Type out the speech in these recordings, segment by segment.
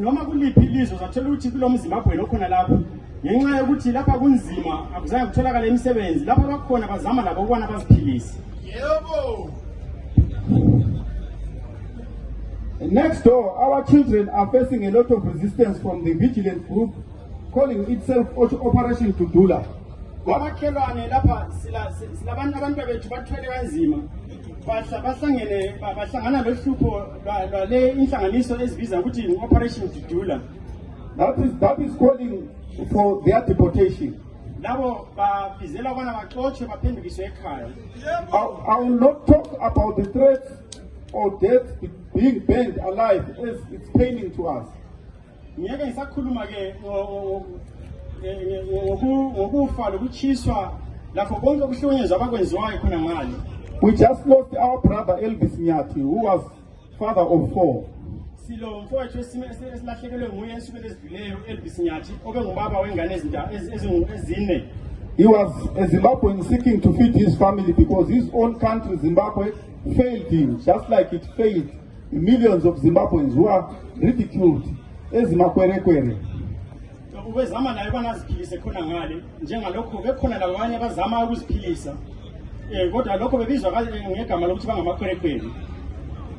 noma kuliphi ilizwe uzathola ukuthi kulomzimbabwe lokhona lapho ngenxa yokuthi lapha kunzima akuzange kutholakala imisebenzi lapho bakhona bazama labo ukubona baziphilise. Yebo. Next door, our children are facing a lot of resistance from the vigilant group calling itself Operation Tudula. Kwamakhelwane lapha silabantu bethu bathwele kanzima bahlangana lohlupho lwale inhlanganiso ezibiza ukuthi Operation Tudula. That is calling for their deportation. Labo babizela ukubana baxoshwe baphendukiswe ekhaya. I will not talk about the threats or death being burned alive as it's paining to us. Ngeke ngisakhuluma ke ngokufa lokuchiswa lapho konke okuhlonyezwa abakwenziwayo khona ngale. We just lost our brother Elvis Nyati, who was father of 4. Silo mfowethu esilahlekelwe nguye ensukwini ezivileyo Elvis Nyati obe ngubaba wengane ezine. He was a Zimbabwean seeking to feed his family because his own country, Zimbabwe, failed him, just like it failed millions of Zimbabweans who are ridiculed. Ezimakwerekwere. Ubezama naye banaziphilise khona ngale njengalokho bekhona labanye abazama ukuziphilisa. Kodwa lokho bebizwa ngegama lokuthi bangamakwerekwere.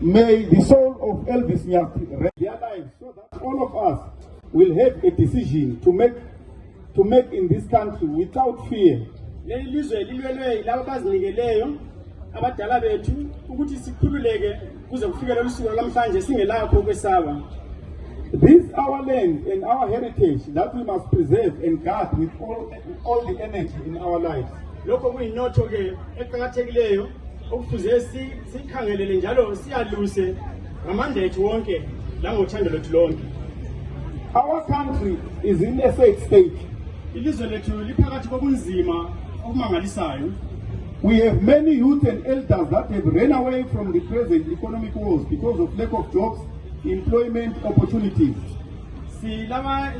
May the soul of Elvis Nyati rest their lives so that all of us will have a decision to make in this country without fear. Leli lizwe lilwelwe laba bazinikeleyo abadala bethu ukuthi sikhululeke kuze kufikele usuku lamhlanje singelakho ukwesaba. This is our land and our heritage that we must preserve and guard with all the energy in our lives. Lokho kuyinotho ke eqhakathekileyo okufuze sikhangelele njalo siyaluse ngamandla ethu wonke langothando lwethu lonke. Our country is in a failed state. Ilizwe lethu liphakathi kobunzima okumangalisayo. We have many youth and elders that have run away from the present economic woes because of lack of jobs, employment opportunities. Silaba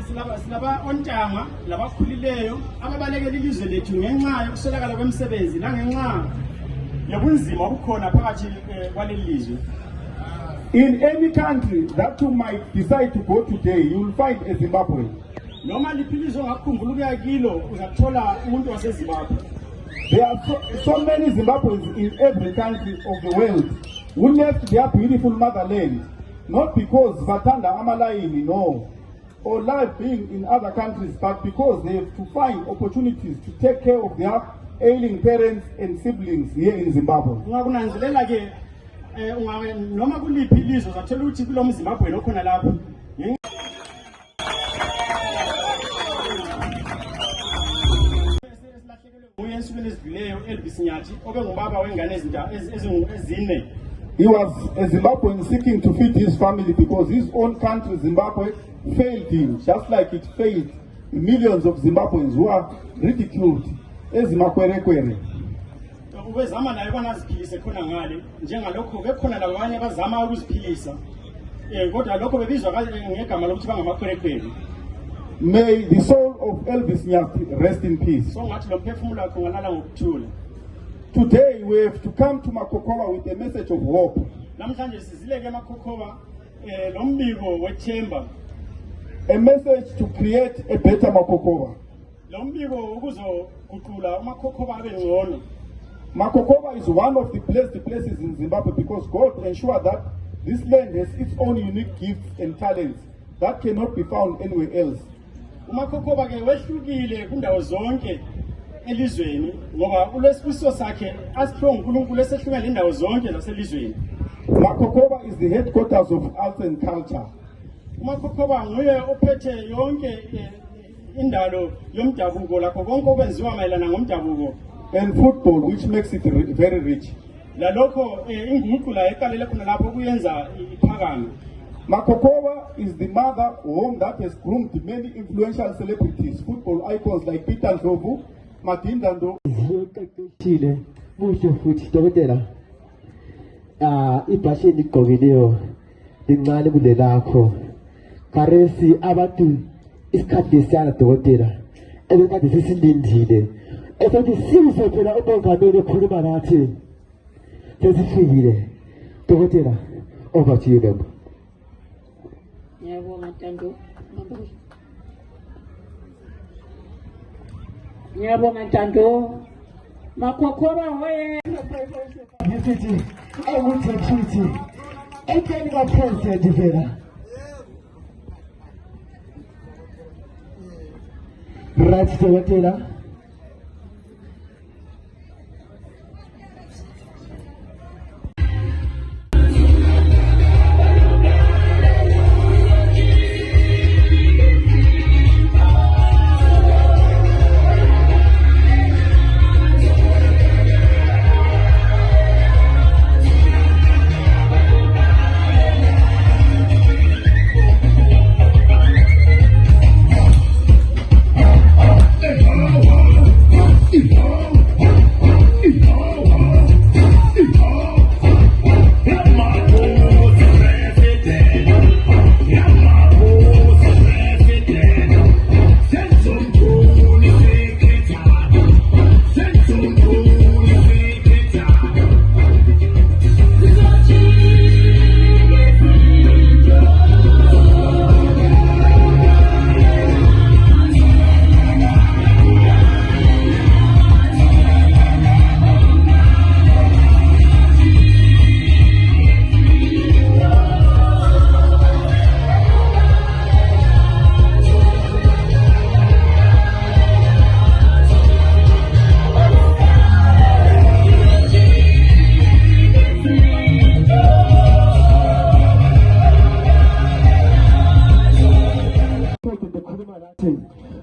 ontanga labakhulileyo ababalekela ilizwe lethu ngenxa yokuswelakala kwemisebenzi nangenxa yobunzima obukhona phakathi kwaleli lizwe. In any country that you might decide to go today, you will find a Zimbabwean. Noma liphilizwe ngakukhumbula ukuya kilo uzathola umuntu waseZimbabwe. There are so many Zimbabweans in every country of the world who left their beautiful motherland, not because Vatanda Amalaini, no, or life being in other countries, but because they have to find opportunities to take care of their ailing parents and siblings here in Zimbabwe. Ungakunanzelela ke noma kuliphi ilizwe uzathola ukuthi kulo mZimbabwe lokhona lapho. Ensukwini ezivileyo Elvis Nyati obe ngubaba wengane ezine. He was a Zimbabwean seeking to feed his family because his own country, Zimbabwe, failed him, just like it failed millions of Zimbabweans who are ridiculed. Ezimakwerekwere. Ubezama naye banaziphilise khona ngale njengalokho bekhona labanye abazama ukuziphilisa. Kodwa lokho bebizwa ngegama lokuthi bangamakwerekwere. May the soul of Elvis Nyati rest in peace. Today we have to come to Makokoba with a message of hope. A message to create a better Makokoba. Makokoba is one of the blessed places in Zimbabwe because God ensured that this land has its own unique gifts and talents that cannot be found anywhere else. umakhokhoba ke wehlukile kundawo zonke elizweni ngoba ulesifiso sakhe astrong uNkulunkulu esehlukile indawo zonke zaselizweni. Makokoba is the headquarters of arts and culture. umakhokhoba nguye ophethe yonke indalo yomdabuko lakho konke okwenziwa mayelana ngomdabuko and football, which makes it very rich. lalokho inguqu la eqalele khona lapho kuyenza iphakame. Makokoba is the mother home that has groomed many influential celebrities, football icons like Peter Ndlovu, Matinda Ndo. Chile, mucho futhi dokotela. Ibhashe ligqokileyo lincane kulelakho. Karesi abantu isikhathi lesiyana dokotela. Ebekade sisilindile. Esothi size phela umongameli ekhuluma nathi. Sesifikile. Dokotela, over to you then. Ngiyabonga Ntando. Ngiyabonga Ntando. Makhokhoba hoye. Ngithi awuthi ekeni ka president vela. Right dokotela.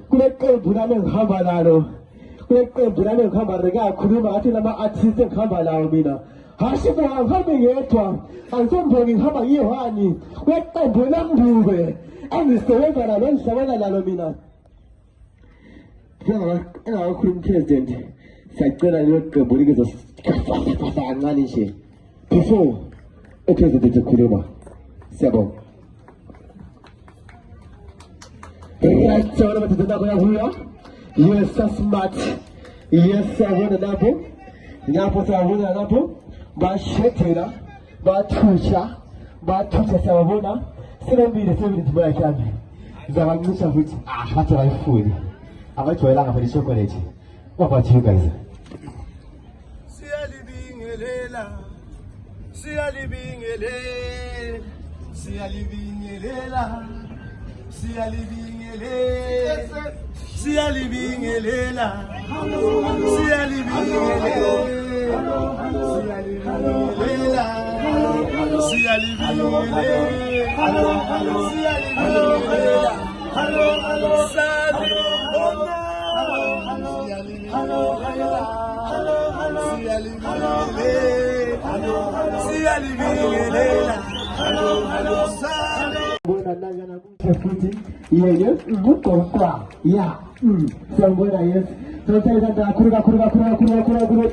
Kuleqembu lami ngihamba nalo kuleqembu lami ngihamba ngikakhuluma ngathi lama artists engihamba lawo mina hashi bo angihambi ngedwa angisombongi ngihamba ngiyihani kuleqembu lambuke angisebenza nalo engisebenza nalo mina engakakhuluma president siyacela lelo qembu likizo kancane nje before upresident ekhuluma siyabonga. Right, so what about yes, that's smart. Yes, I want a double. Napo, I want a double. But Shetera, but Tusha, Savona, still be the same with my family. The one who's of which I had to have food. I went to a lot of the chocolate. What about you guys? See a living Elela, see a living Elela, see a living Elela. See a living Elela, see a living Elela, see a living Elela, see a living Elela, see a living Elela, Sadio Bona, see a living Elela, see a living Elela, Sadio. Yes, good kwa. Yeah. Somewhere yes. So tell that kura to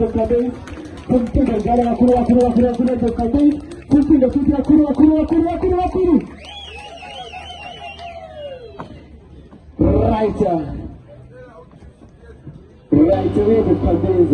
kabe. Something that gala kura to kabe. Something that kura. Right. Right away the kabe is